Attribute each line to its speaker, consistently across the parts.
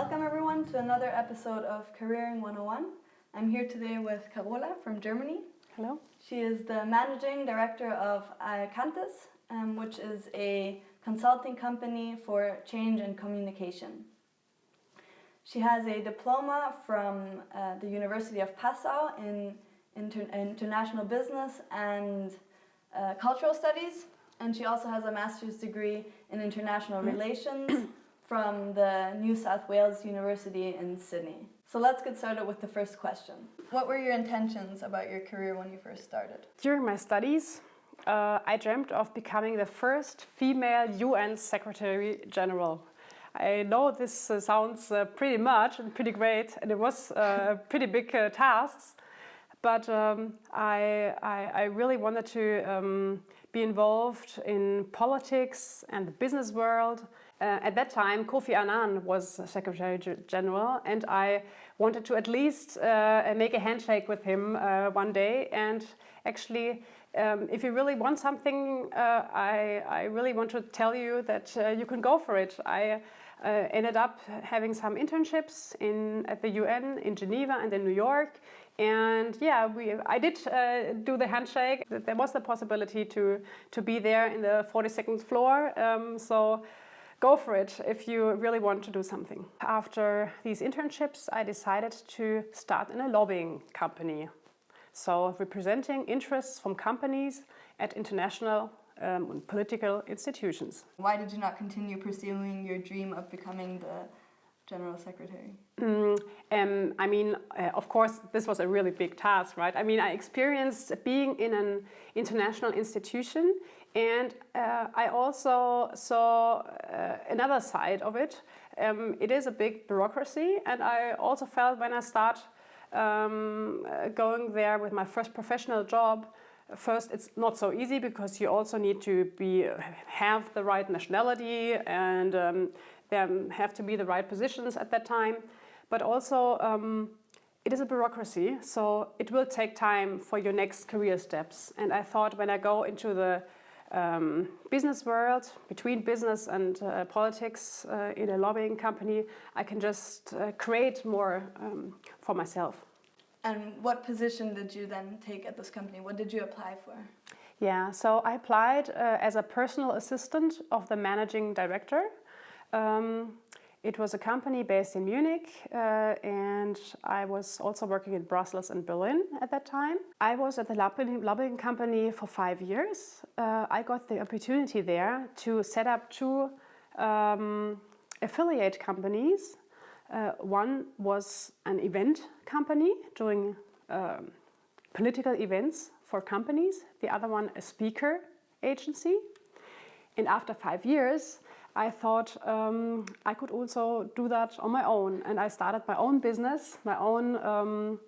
Speaker 1: Welcome everyone to another episode of Careering 101. I'm here today with Carola from Germany.
Speaker 2: Hello.
Speaker 1: She is the managing director of Cantis, which is a consulting company for change and communication. She has a diploma from the University of Passau in international business and cultural studies, and she also has a master's degree in international relations from the New South Wales University in Sydney. So let's get started with the first question. What were your intentions about your career when you first started?
Speaker 2: During my studies, I dreamt of becoming the first female UN Secretary General. I know this sounds pretty much and pretty great, and it was a pretty big task, but I really wanted to be involved in politics and the business world. At that time, Kofi Annan was Secretary General, and I wanted to at least make a handshake with him one day. And actually, if you really want something, I really want to tell you that you can go for it. I ended up having some internships at the UN in Geneva and in New York. And yeah, I did do the handshake. There was the possibility to be there in the 42nd floor. So go for it if you really want to do something. After these internships, I decided to start in a lobbying company. So representing interests from companies at international political institutions.
Speaker 1: Why did you not continue pursuing your dream of becoming the General Secretary?
Speaker 2: Of course, this was a really big task, right? I mean, I experienced being in an international institution, and I also saw another side of it. It is a big bureaucracy, and I also felt when I start going there with my first professional job, first it's not so easy because you also need to have the right nationality, and there have to be the right positions at that time. But also it is a bureaucracy, so it will take time for your next career steps. And I thought when I go into the business world, between business and politics in a lobbying company, I can just create more for myself.
Speaker 1: And what position did you then take at this company? What did you apply for?
Speaker 2: Yeah, so I applied as a personal assistant of the managing director. It was a company based in Munich, and I was also working in Brussels and Berlin at that time. I was at the lobbying company for 5 years. I got the opportunity there to set up two affiliate companies. One was an event company doing political events for companies. The other one, a speaker agency. And after 5 years, I thought I could also do that on my own. And I started my own business, my own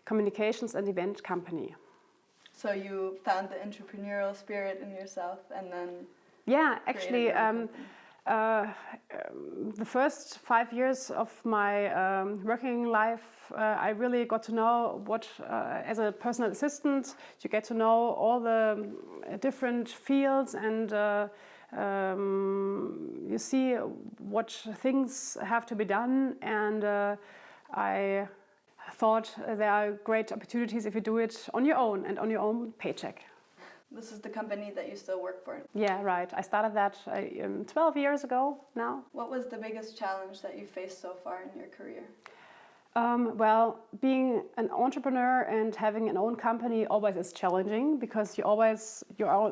Speaker 2: communications and event company.
Speaker 1: So you found the entrepreneurial spirit in yourself and then...
Speaker 2: Yeah, actually, the first 5 years of my working life, I really got to know what, as a personal assistant, you get to know all the different fields, and you see what things have to be done. And I thought there are great opportunities if you do it on your own and on your own paycheck.
Speaker 1: This is the company that you still work for?
Speaker 2: Yeah, right. I started that 12 years ago now.
Speaker 1: What was the biggest challenge that you faced so far in your career?
Speaker 2: Well, being an entrepreneur and having an own company always is challenging, because you're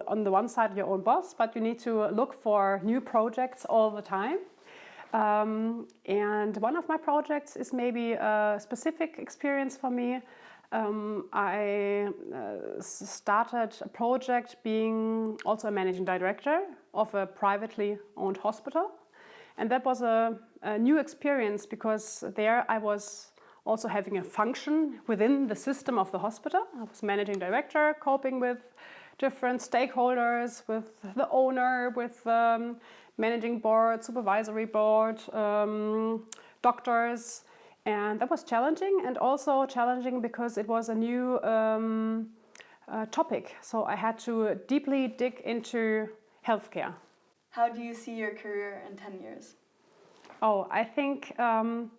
Speaker 2: on the one side your own boss, but you need to look for new projects all the time. And one of my projects is maybe a specific experience for me. I started a project being also a managing director of a privately owned hospital. And that was a new experience, because there I was also having a function within the system of the hospital. I was managing director, coping with different stakeholders, with the owner, with managing board, supervisory board, doctors. And that was challenging, and also challenging because it was a new topic. So I had to deeply dig into healthcare.
Speaker 1: How do you see your career in 10 years?
Speaker 2: Oh, I think I'm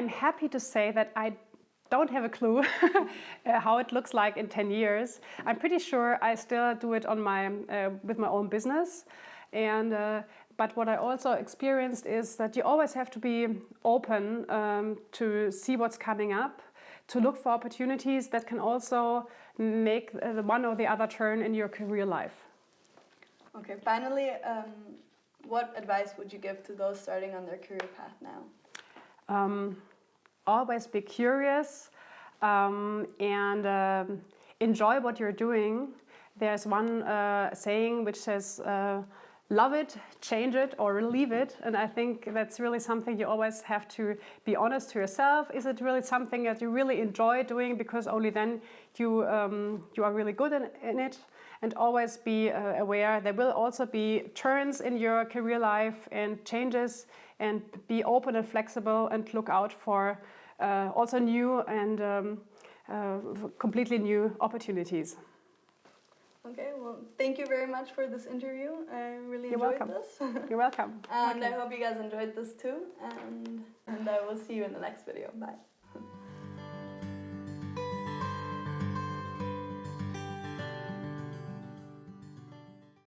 Speaker 2: happy to say that I don't have a clue how it looks like in 10 years. I'm pretty sure I still do it on with my own business. And, but what I also experienced is that you always have to be open to see what's coming up, to look for opportunities that can also make the one or the other turn in your career life.
Speaker 1: Okay, finally, what advice would you give to those starting on their career path now?
Speaker 2: Always be curious and enjoy what you're doing. There's one saying which says, love it, change it, or leave it. And I think that's really something you always have to be honest to yourself. Is it really something that you really enjoy doing? Because only then you are really good in it. And always be aware there will also be turns in your career life and changes, and be open and flexible and look out for also new and completely new opportunities.
Speaker 1: Okay, well, thank you very much for this interview. I really enjoyed this.
Speaker 2: You're welcome.
Speaker 1: And I hope you guys enjoyed this too. And I will see you in the next video. Bye.